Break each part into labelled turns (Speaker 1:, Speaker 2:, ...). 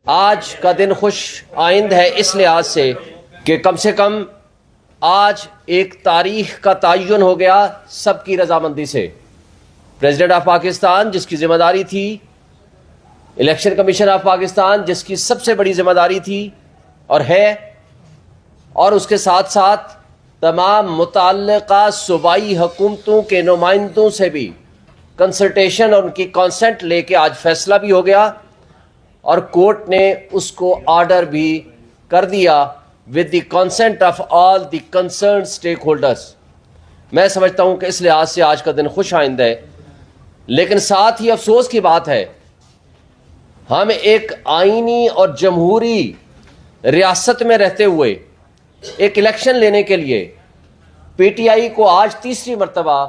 Speaker 1: آج کا دن خوش آئند ہے اس لحاظ سے کم آج ایک تاریخ کا تعین ہو گیا سب کی رضامندی سے. پریزیڈنٹ آف پاکستان جس کی ذمہ داری تھی، الیکشن کمیشن آف پاکستان جس کی سب سے بڑی ذمہ داری تھی اور ہے، اور اس کے ساتھ ساتھ تمام متعلقہ صوبائی حکومتوں کے نمائندوں سے بھی کنسلٹیشن اور ان کی کانسنٹ لے کے آج فیصلہ بھی ہو گیا اور کورٹ نے اس کو آرڈر بھی کر دیا with the consent of all the concerned stakeholders. میں سمجھتا ہوں کہ اس لحاظ سے آج کا دن خوش آئند ہے، لیکن ساتھ ہی افسوس کی بات ہے ہم ایک آئینی اور جمہوری ریاست میں رہتے ہوئے ایک الیکشن لینے کے لیے پی ٹی آئی کو آج تیسری مرتبہ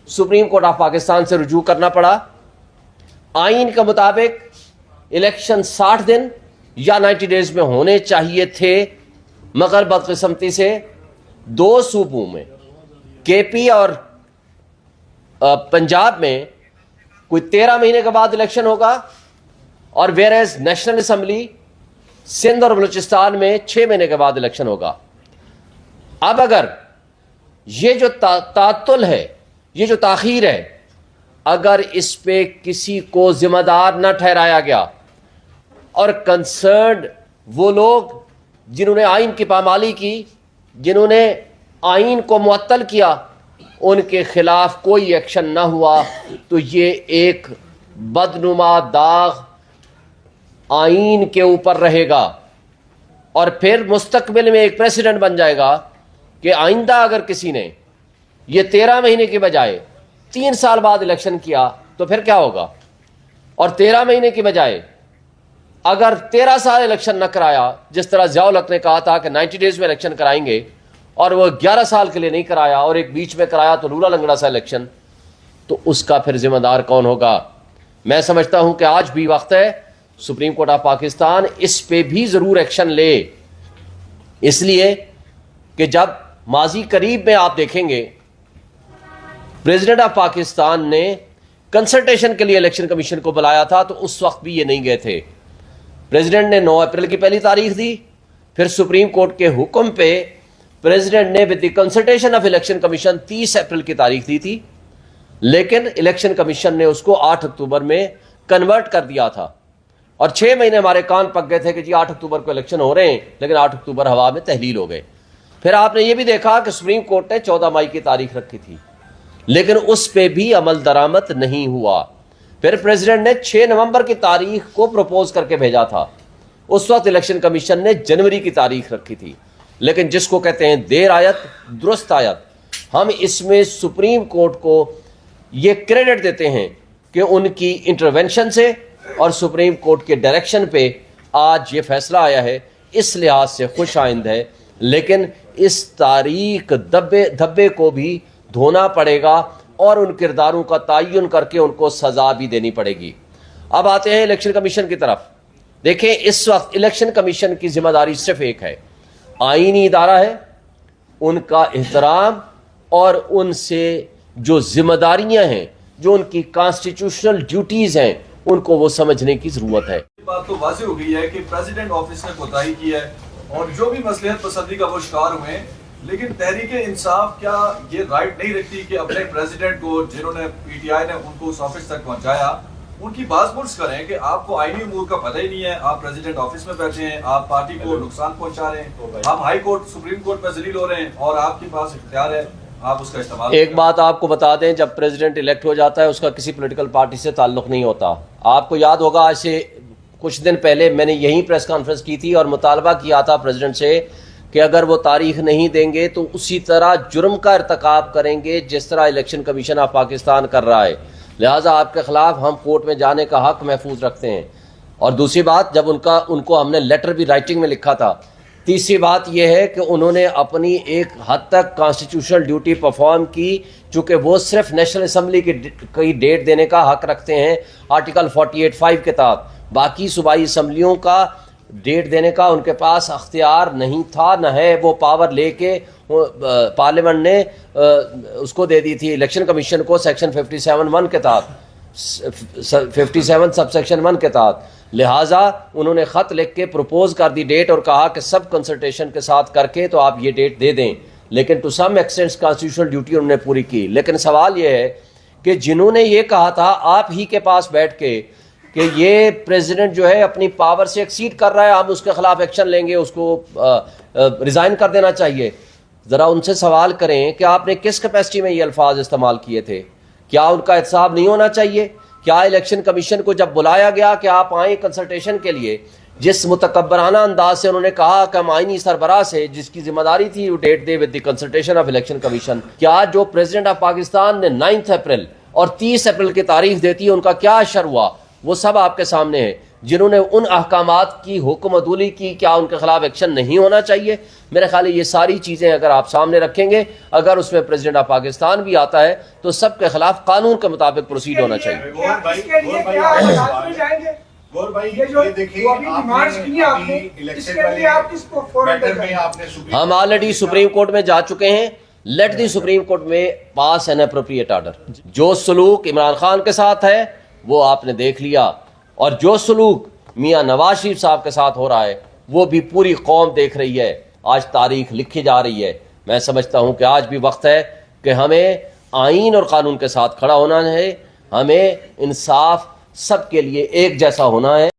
Speaker 1: سپریم کورٹ آف پاکستان سے رجوع کرنا پڑا. آئین کے مطابق الیکشن 60 دن یا 90 ڈیز میں ہونے چاہیے تھے، مگر بدقسمتی سے 2 صوبوں میں کے پی اور پنجاب میں کوئی 13 مہینے کے بعد الیکشن ہوگا، اور ویئرز نیشنل اسمبلی سندھ اور بلوچستان میں 6 مہینے کے بعد الیکشن ہوگا. اب اگر یہ جو تعطل ہے، یہ جو تاخیر ہے، اگر اس پہ کسی کو ذمہ دار نہ ٹھہرایا گیا اور کنسرنڈ وہ لوگ جنہوں نے آئین کی پامالی کی، جنہوں نے آئین کو معطل کیا، ان کے خلاف کوئی ایکشن نہ ہوا، تو یہ ایک بدنما داغ آئین کے اوپر رہے گا، اور پھر مستقبل میں ایک پریسیڈنٹ بن جائے گا کہ آئندہ اگر کسی نے یہ 13 مہینے کے بجائے 3 سال بعد الیکشن کیا تو پھر کیا ہوگا، اور 13 مہینے کی بجائے اگر 13 سال الیکشن نہ کرایا، جس طرح ضیاء الحق نے کہا تھا کہ 90 ڈیز میں الیکشن کرائیں گے، اور وہ 11 سال کے لیے نہیں کرایا اور ایک بیچ میں کرایا تو لولا لنگڑا سا الیکشن، تو اس کا پھر ذمہ دار کون ہوگا؟ میں سمجھتا ہوں کہ آج بھی وقت ہے سپریم کورٹ آف پاکستان اس پہ بھی ضرور ایکشن لے، اس لیے کہ جب ماضی قریب میں آپ دیکھیں گے پریزیڈنٹ آف پاکستان نے کنسلٹیشن کے لیے الیکشن کمیشن کو بلایا تھا تو اس وقت بھی یہ نہیں گئے تھے. پریزیڈنٹ نے 9 اپریل کی پہلی تاریخ دی، پھر سپریم کورٹ کے حکم پہ پریزیڈنٹ نے with the consultation of election commission 30 April کی تاریخ دی تھی، لیکن الیکشن کمیشن نے اس کو 8 اکتوبر میں کنورٹ کر دیا تھا، اور 6 مہینے ہمارے کان پک گئے تھے کہ جی 8 اکتوبر کو الیکشن ہو رہے ہیں، لیکن 8 اکتوبر ہوا میں تحلیل ہو گئے. پھر آپ نے یہ بھی دیکھا کہ سپریم کورٹ نے 14 مئی کی تاریخ رکھی تھی، لیکن اس پہ بھی عمل درآمد نہیں ہوا. پھر پریزیڈنٹ نے 6 نومبر کی تاریخ کو پروپوز کر کے بھیجا تھا، اس وقت الیکشن کمیشن نے جنوری کی تاریخ رکھی تھی. لیکن جس کو کہتے ہیں دیر آیت درست آیت، ہم اس میں سپریم کورٹ کو یہ کریڈٹ دیتے ہیں کہ ان کی انٹرونشن سے اور سپریم کورٹ کے ڈائریکشن پہ آج یہ فیصلہ آیا ہے، اس لحاظ سے خوش آئند ہے. لیکن اس تاریخ دھبے کو بھی دھونا پڑے گا اور ان کرداروں کا تعین کر کے ان کو سزا بھی دینی پڑے گی. اب آتے ہیں الیکشن کمیشن کی طرف. دیکھیں اس وقت الیکشن کمیشن کی ذمہ داری صرف ایک ہے، آئینی ادارہ ہے، ان کا احترام اور ان سے جو ذمہ داریاں ہیں، جو ان کی کانسٹیٹیوشنل ڈیوٹیز ہیں، ان کو وہ سمجھنے کی ضرورت ہے.
Speaker 2: بات تو واضح ہو گئی ہے کہ پریزیڈنٹ آفس نے کوتاہی کی ہے اور جو بھی مصلحت پسندی کا وہ شکار ہوئے ہیں، لیکن تحریک انصاف کیا یہ رائٹ نہیں رکھتی کہ اپنے پریزیڈنٹ کو، جنہوں نے پی ٹی آئی نے ان کو اس آفس تک پہنچایا، ان کی باز پرس کریں کہ آپ کو آئینی امور کا پتہ ہی نہیں ہے، آپ پریزیڈنٹ آفس میں بیٹھے ہیں، آپ پارٹی کو نقصان پہنچا رہے ہیں، آپ ہائی کورٹ سپریم کورٹ میں ذلیل ہو رہے ہیں، اور آپ کے پاس اختیار ہے، آپ اس کا استعمال.
Speaker 1: ایک بات آپ کو بتا دیں، جب پریزیڈنٹ الیکٹ ہو جاتا ہے اس کا کسی پولیٹیکل پارٹی سے تعلق نہیں ہوتا. آپ کو یاد ہوگا آج سے کچھ دن پہلے میں نے یہی پریس کانفرنس کی تھی اور مطالبہ کیا تھا پریزیڈنٹ سے کہ اگر وہ تاریخ نہیں دیں گے تو اسی طرح جرم کا ارتکاب کریں گے جس طرح الیکشن کمیشن آف پاکستان کر رہا ہے. لہٰذا آپ کے خلاف ہم کورٹ میں جانے کا حق محفوظ رکھتے ہیں. اور دوسری بات، جب ان کو ہم نے لیٹر بھی رائٹنگ میں لکھا تھا. تیسری بات یہ ہے کہ انہوں نے اپنی ایک حد تک کانسٹیٹیوشنل ڈیوٹی پرفارم کی، چونکہ وہ صرف نیشنل اسمبلی کی ڈیٹ دینے کا حق رکھتے ہیں آرٹیکل 48(5) کے تحت. باقی صوبائی اسمبلیوں کا ڈیٹ دینے کا ان کے پاس اختیار نہیں تھا، نہ ہے. وہ پاور لے کے پارلیمنٹ نے اس کو دے دی تھی الیکشن کمیشن کو سیکشن 57(1) کے تحت، 57 سب سیکشن 1 کے تحت. لہٰذا انہوں نے خط لکھ کے پروپوز کر دی ڈیٹ اور کہا کہ سب کنسلٹیشن کے ساتھ کر کے تو آپ یہ ڈیٹ دے دیں، لیکن to some extent constitutional duty انہوں نے پوری کی. لیکن سوال یہ ہے کہ جنہوں نے یہ کہا تھا آپ ہی کے پاس بیٹھ کے کہ یہ پریزیڈنٹ جو ہے اپنی پاور سے ایکسیڈ کر رہا ہے، آپ اس کے خلاف ایکشن لیں گے، اس کو ریزائن کر دینا چاہیے، ذرا ان سے سوال کریں کہ آپ نے کس کیپیسٹی میں یہ الفاظ استعمال کیے تھے؟ کیا ان کا احتساب نہیں ہونا چاہیے؟ کیا الیکشن کمیشن کو جب بلایا گیا کہ آپ آئیں کنسلٹیشن کے لیے، جس متکبرانہ انداز سے انہوں نے کہا کہ ہم آئینی سربراہ سے جس کی ذمہ داری تھی وہ ڈیٹ دے with the consultation of election commission, کیا جو پریزیڈنٹ آف پاکستان نے 9 اپریل اور 30 اپریل کی تاریخ دیتی ہے ان کا کیا اشر ہوا؟ وہ سب آپ کے سامنے ہے. جنہوں نے ان احکامات کی حکم عدولی کی، کیا ان کے خلاف ایکشن نہیں ہونا چاہیے؟ میرے خیال ہے یہ ساری چیزیں اگر آپ سامنے رکھیں گے، اگر اس میں پریزیڈنٹ آف پاکستان بھی آتا ہے تو سب کے خلاف قانون کے مطابق پروسیڈ ہونا چاہیے. ہم آلریڈی سپریم کورٹ میں جا چکے ہیں. لیٹ دی سپریم کورٹ میں پاس این اپروپریٹ آرڈر. جو سلوک عمران خان کے ساتھ ہے وہ آپ نے دیکھ لیا، اور جو سلوک میاں نواز شریف صاحب کے ساتھ ہو رہا ہے وہ بھی پوری قوم دیکھ رہی ہے. آج تاریخ لکھی جا رہی ہے. میں سمجھتا ہوں کہ آج بھی وقت ہے کہ ہمیں آئین اور قانون کے ساتھ کھڑا ہونا ہے. ہمیں انصاف سب کے لیے ایک جیسا ہونا ہے.